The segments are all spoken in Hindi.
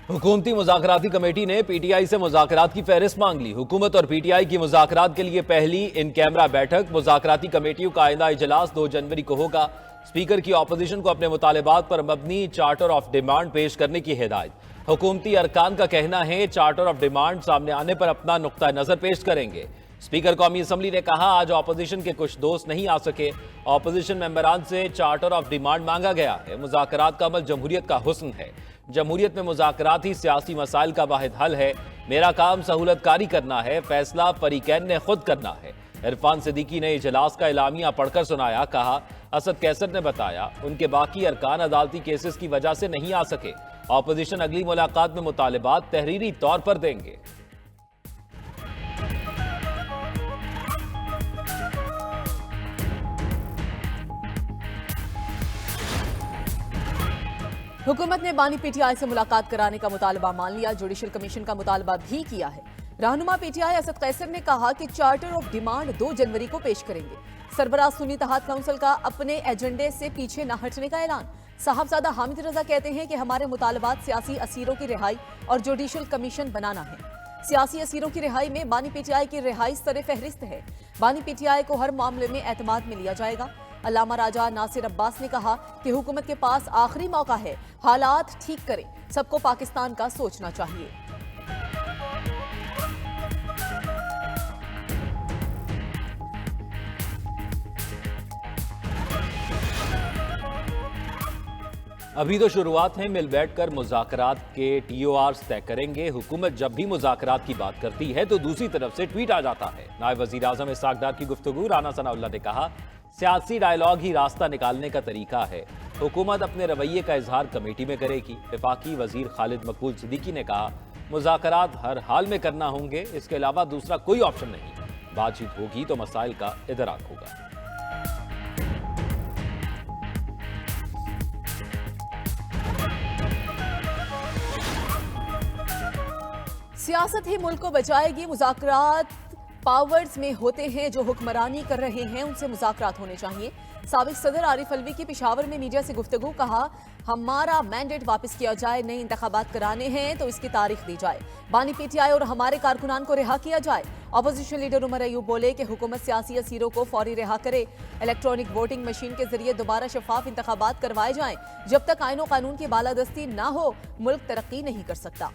हुकूमती मुज़ाकराती कमेटी ने पीटीआई से मुज़ाकरात की फहरिस्त मांग ली। हुकूमत और पीटीआई की मुज़ाकरात के लिए पहली इन कैमरा बैठक मुज़ाकराती कमेटियों का आइंदा इजलास 2 जनवरी को होगा। स्पीकर की ऑपोजिशन को अपने मुतालबात पर मबनी चार्टर ऑफ डिमांड पेश करने की हिदायत। हुकूमती अरकान का कहना है चार्टर ऑफ डिमांड सामने आने पर अपना नुक्ता नजर पेश करेंगे। स्पीकर कौमी असम्बली ने कहा, आज ऑपोजिशन के कुछ दोस्त नहीं आ सके। ऑपोजिशन मेंबरान से चार्टर ऑफ डिमांड मांगा गया है। मुज़ाकरात का अमल जमहूरियत का हुस्न है। जमहूरियत में मुज़ाकरात ही सियासी मसाइल का वाहिद हल है। मेरा काम सहूलतकारी करना है, फैसला फरीकैन ने खुद करना है। इरफान सिद्दीकी ने इजलास का एलामिया पढ़कर सुनाया। कहा, असद कैसर ने बताया उनके बाकी अरकान अदालती केसेस की वजह से नहीं आ सके। ऑपोजिशन अगली मुलाकात में मुतालिबात तहरीरी तौर पर देंगे। हुकूमत ने बानी पीटीआई से मुलाकात कराने का मुतालबा मान लिया। जुडिशल कमीशन का मुतालबा भी किया है। रहनुमा पीटीआई असद कैसर ने कहा कि चार्टर ऑफ डिमांड 2 जनवरी को पेश करेंगे। सरबराह सुन्नी इत्तेहाद काउंसिल का अपने एजेंडे से पीछे न हटने का ऐलान। साहबजादा हामिद रजा कहते हैं कि हमारे मुतालबात सियासी असीरों की रिहाई और जुडिशल कमीशन बनाना है। सियासी असीरों की रिहाई में बानी पीटीआई की रिहाई सरे फहरिस्त है। बानी पीटीआई को हर मामले में एतमाद में लिया जाएगा। अल्लामा राजा नासिर अब्बास ने कहा कि हुकूमत के पास आखिरी मौका है, हालात ठीक करें। सबको पाकिस्तान का सोचना चाहिए। अभी तो शुरुआत है, मिल बैठकर मुज़ाकरात के टीओआर्स तय करेंगे। हुकूमत जब भी मुज़ाकरात की बात करती है तो दूसरी तरफ से ट्वीट आ जाता है। नायब वज़ीर आज़म इसहाक डार की गुफ्तगू। राना सनाउल्लाह ने कहा, सियासी डायलॉग ही रास्ता निकालने का तरीका है। हुकूमत अपने रवैये का इजहार कमेटी में करेगी। वफाकी वजीर खालिद मकबूल सिद्दीकी ने कहा, मुज़ाकरात हर हाल में करना होंगे, इसके अलावा दूसरा कोई ऑप्शन नहीं। बातचीत होगी तो मसाइल का इदराक होगा। सियासत ही मुल्क को बचाएगी। मुज़ाकरात पावर्स में होते हैं जो हुक्मरानी कर रहे हैं, उनसे मुज़ाकरात होने चाहिए। साबिक सदर आरिफ अलवी की पिशावर में मीडिया से गुफ्तगू। कहा, हमारा मैंडेट वापस किया जाए, नए इंतखाबात कराने हैं तो इसकी तारीख दी जाए। बानी पीटीआई और हमारे कारकुनान को रिहा किया जाए। अपोजिशन लीडर उमर अयूब बोले कि हुकूमत सियासी असीरों को फौरी रिहा करे। इलेक्ट्रॉनिक वोटिंग मशीन के जरिए दोबारा शफाफ इंतखाबात करवाए जाएं। जब तक आईन और कानून की बालादस्ती ना हो, मुल्क तरक्की नहीं कर सकता।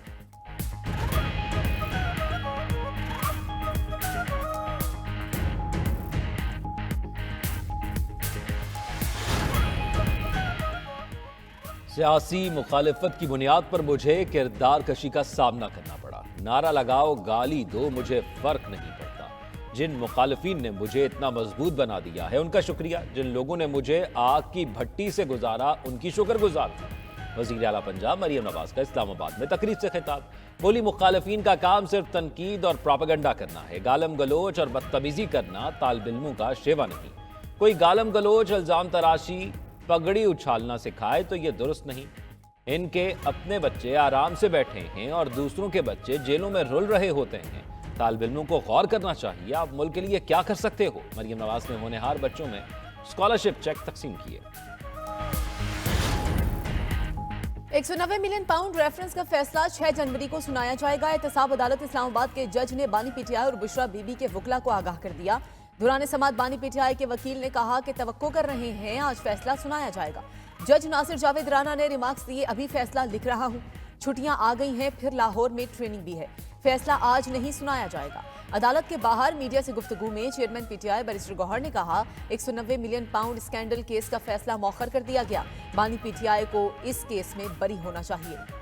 सियासी मुखालिफत की बुनियाद पर मुझे किरदार कशी का सामना करना पड़ा। नारा लगाओ, गाली दो, मुझे फर्क नहीं पड़ता। जिन मुखालिफिन ने मुझे इतना मजबूत बना दिया है उनका शुक्रिया। जिन लोगों ने मुझे आग की भट्टी से गुजारा उनकी शुक्रगुजार हूं। वज़ीर आला पंजाब मरियम नवाज का इस्लामाबाद में तकरीर से खिताब। बोली, मुखालिफिन का काम सिर्फ तनकीद और प्रोपेगेंडा करना है। गालम गलोच और बदतमीजी करना तालिब इल्मों का शेवा नहीं। कोई गालम गलोच, इल्जाम तराशी, पगड़ी उछालना सिखाए तो ये दुरुस्त नहीं। इनके अपने बच्चे आराम से बैठे हैं और दूसरों के बच्चे जेलों में रुल रहे होते हैं। तालिब इल्मों को गौर करना चाहिए, आप मुल्क के लिए क्या कर सकते हो। मरियम नवाज ने होनहार बच्चों में स्कॉलरशिप चेक तकसीम किए। 190 मिलियन पाउंड रेफरेंस का फैसला 6 जनवरी को सुनाया जाएगा। एहतसाब अदालत इस्लामाबाद के जज ने बानी पीटीआई और बुशरा बीबी के वकला को आगाह कर दिया। दुराने समात बानी पीटीआई के वकील ने कहा कि तवक्को कर रहे हैं आज फैसला सुनाया जाएगा। जज नासिर जावेद राना ने रिमार्क्स दिए, अभी फैसला लिख रहा हूं, छुट्टियां आ गई हैं, फिर लाहौर में ट्रेनिंग भी है, फैसला आज नहीं सुनाया जाएगा। अदालत के बाहर मीडिया से गुफ्तगू में चेयरमैन पीटीआई बैरिस्टर गौहर ने कहा, 190 मिलियन पाउंड स्कैंडल केस का फैसला मौखर कर दिया गया। बानी पीटीआई को इस केस में बरी होना चाहिए।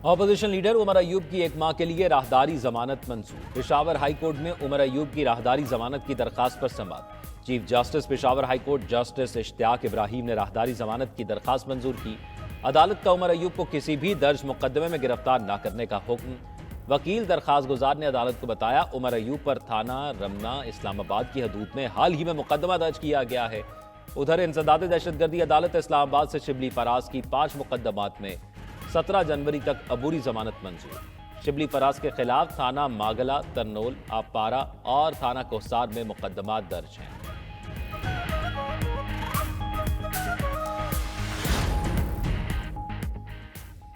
ऑपोजिशन लीडर उमर अयूब की 1 माह के लिए राहदारी जमानत मंजूर। पेशावर हाई कोर्ट में उमर अयूब की राहदारी जमानत की दरखास्त पर समाअत। Chief justice Peshawar high court justice Ishtiaq Ibrahim ने राहदारी जमानत की दरखास्त मंजूर की। अदालत का उमर अयूब को किसी भी दर्ज मुकदमे में गिरफ्तार न करने का हुक्म। वकील दरखास्त गुजार ने अदालत को बताया, उमर अयूब पर थाना रमना इस्लामाबाद की हदूद में हाल ही में मुकदमा दर्ज किया गया है। उधर इंसदाद दहशतगर्दी अदालत इस्लामाबाद से शिबली फराज की 5 मुकदमात में 17 जनवरी तक अबूरी जमानत मंजूर। शिबली फराज के खिलाफ थाना मागला, तरनोल, आपारा और थाना कोहसार में मुकदमात दर्ज हैं।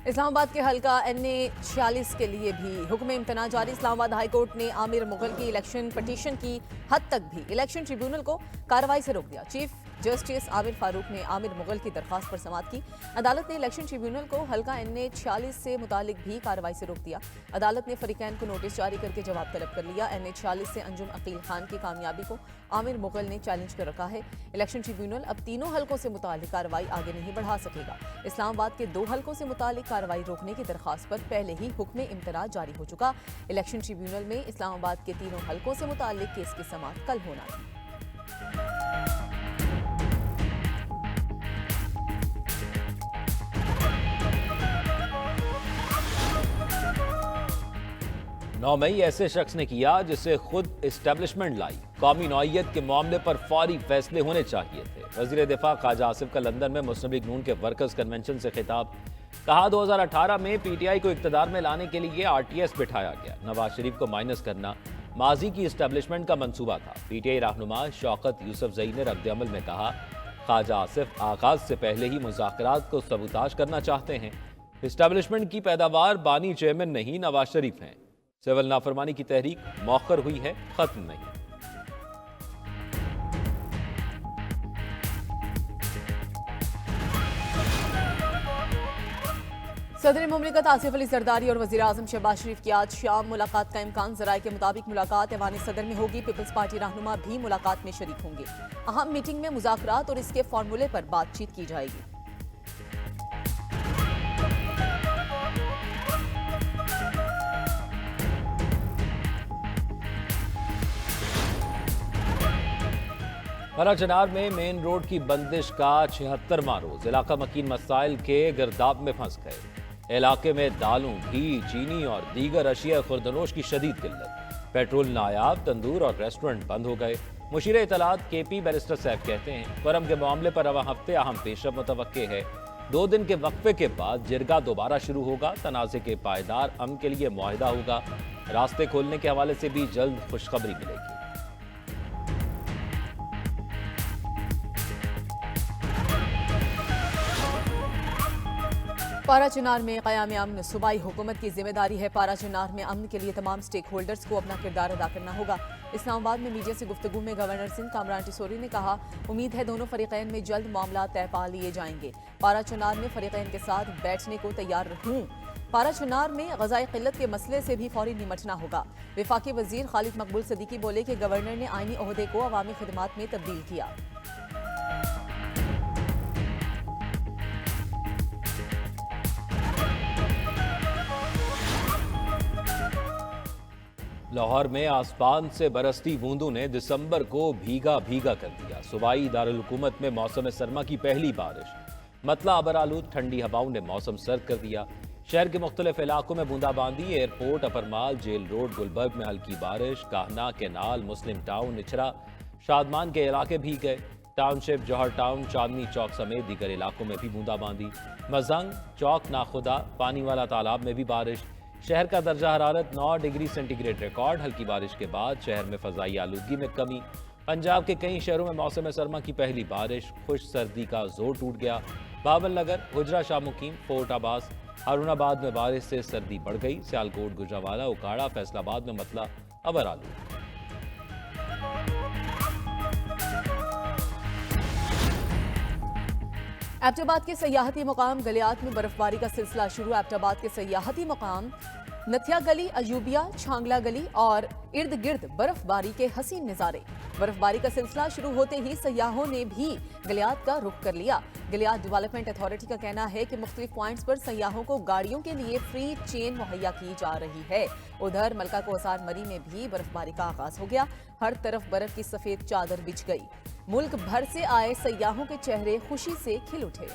इस्लामाबाद के हल्का NA 46 के लिए भी हुक्म इम्तना जारी। इस्लामाबाद हाईकोर्ट ने आमिर मुगल की इलेक्शन पिटीशन की हद तक भी इलेक्शन ट्रिब्यूनल को कार्रवाई से रोक दिया। चीफ जस्टिस आमिर फारूक ने आमिर मुगल की दरखास्त पर समाअत की। अदालत ने इलेक्शन ट्रिब्यूनल को हल्का NA 46 से मुतालिक भी कार्रवाई से रोक दिया। अदालत ने फरीकैन को नोटिस जारी करके जवाब तलब कर लिया। NA 46 से अंजुम अकील खान की कामयाबी को आमिर मुगल ने चैलेंज कर रखा है। इलेक्शन ट्रिब्यूनल अब तीनों हलकों से मुतालिक कार्रवाई आगे नहीं बढ़ा सकेगा। इस्लामाबाद के 2 हलकों से मुतालिक कार्रवाई रोकने की दरखास्त पर पहले ही हुक्म इम्तना जारी हो चुका। इलेक्शन ट्रिब्यूनल में इस्लामाबाद के 3 हलकों से मुतालिक केस की समाअत कल होना थी। नौ मई ऐसे शख्स ने किया जिसे खुद इस्टेब्लिशमेंट लाई। कौमी नौइयत के मामले पर फौरी फैसले होने चाहिए थे। वजीर दिफा ख्वाजा आसिफ का लंदन में मुस्लिम लीग नून के वर्कर्स कन्वेंशन से खिताब। कहा 2018 में PTI को इक्तदार में लाने के लिए RTS बिठाया गया। नवाज शरीफ को माइनस करना माजी की इस्टेब्लिशमेंट का मंसूबा था। PTI रहनुमा शौकत यूसुफजई ने रद्द-ए-अमल में कहा, ख्वाजा आसिफ आगाज से पहले ही मुज़ाकरात को सबूताज करना चाहते हैं। इस्टेब्लिशमेंट की पैदावार बानी चेयरमैन नहीं नवाज शरीफ हैं। सिविल नाफरमानी की तहरीक मौखर हुई है, खत्म नहीं। सदर मुमलिकत आसिफ अली जरदारी और वज़ीर आज़म शहबाज शरीफ की आज शाम मुलाकात का इम्कान। ज़राए के मुताबिक मुलाकात ऐवान सदर में होगी। पीपल्स पार्टी रहनुमा भी मुलाकात में शरीक होंगे। अहम मीटिंग में मुज़ाकरात और इसके फार्मूले पर बातचीत की जाएगी। मराचनार में मेन रोड की बंदिश का 76वां रोज। इलाका मकीन मसाइल के गिरदाब में फंस गए। इलाके में दालों, घी, चीनी और दीगर अशिया खुर्दनोश की शदीद किल्लत। पेट्रोल नायाब, तंदूर और रेस्टोरेंट बंद हो गए। मुशीर इतलात KP बैरिस्टर साहब कहते हैं, फर्म के मामले पर रवा हफ्ते अहम पेशरफ मुतवक्के है। 2 दिन के वक्फे के बाद जिरगा दोबारा शुरू होगा। तनाज़े के पायदार अमन के लिए मुआहिदा होगा। रास्ते खोलने के हवाले से भी जल्द खुशखबरी मिलेगी। पाराचनार में क़याम अमन सूबाई हुकूमत की जिम्मेदारी है। पाराचनार में अमन के लिए तमाम स्टेक होल्डर्स को अपना किरदार अदा करना होगा। इस्लामाबाद में मीडिया से गुफ्तगू में गवर्नर सिंध कामरान टिसोरी ने कहा, उम्मीद है दोनों फरीकैन में जल्द मामला तय पा लिए जाएंगे। पाराचनार में फरीकैन के साथ बैठने को तैयार हूँ। पाराचनार में ग़ज़ाई क़िल्लत के मसले से भी फौरी निमटना होगा। वफाकी वज़ीर खालिद मकबूल सदीकी बोले कि गवर्नर ने आईनी ओहदे को अवामी खिदमात में तब्दील किया। लाहौर में आसमान से बरसती बूंदों ने दिसंबर को भीगा भीगा कर दिया। सूबाई दारुल हुकूमत में मौसम सरमा की पहली बारिश। मतला अबरालूद ठंडी हवाओं ने मौसम सर्द कर दिया। शहर के मुख्तलिफ इलाकों में बूंदाबांदी। एयरपोर्ट, अपरमाल, जेल रोड, गुलबर्ग में हल्की बारिश। काहना, केनाल, मुस्लिम टाउन, निचरा, शादमान के इलाके भीग गए। टाउनशिप, जौहर टाउन, चांदनी चौक समेत दीगर इलाकों में भी बूंदाबांदी। मजंग, चौक, नाखुदा, पानी वाला तालाब में भी बारिश। शहर का दर्जा हरारत 9 डिग्री सेंटीग्रेड रिकॉर्ड। हल्की बारिश के बाद शहर में फजाई आलूदगी में कमी। पंजाब के कई शहरों में मौसम सरमा की पहली बारिश। खुश सर्दी का जोर टूट गया। बाबल नगर, हुजरा, शामुकीम, फोर्ट अब्बास, हारूनाबाद में बारिश से सर्दी बढ़ गई। सियालकोट, गुजरावाला, उकाड़ा, फैसलाबाद में मतला अबरालूद। एबटाबाद के सयाहती मुकाम गलियात में बर्फबारी का सिलसिला शुरू। एबटाबाद के सयाहती मुकाम नथिया गली, अयूबिया, छांगला गली और इर्द गिर्द बर्फबारी के हसीन नज़ारे। बर्फबारी का सिलसिला शुरू होते ही सयाहों ने भी गलियात का रुख कर लिया। गलियात डेवलपमेंट अथॉरिटी का कहना है कि मुख्तलिफ पॉइंट्स पर सयाहों को गाड़ियों के लिए फ्री चेन मुहैया की जा रही है। उधर मलका कोसार मरी में भी बर्फबारी का आगाज हो गया। हर तरफ बर्फ की सफेद चादर बिछ गई। मुल्क भर से आए सयाहों के चेहरे खुशी से खिल उठे।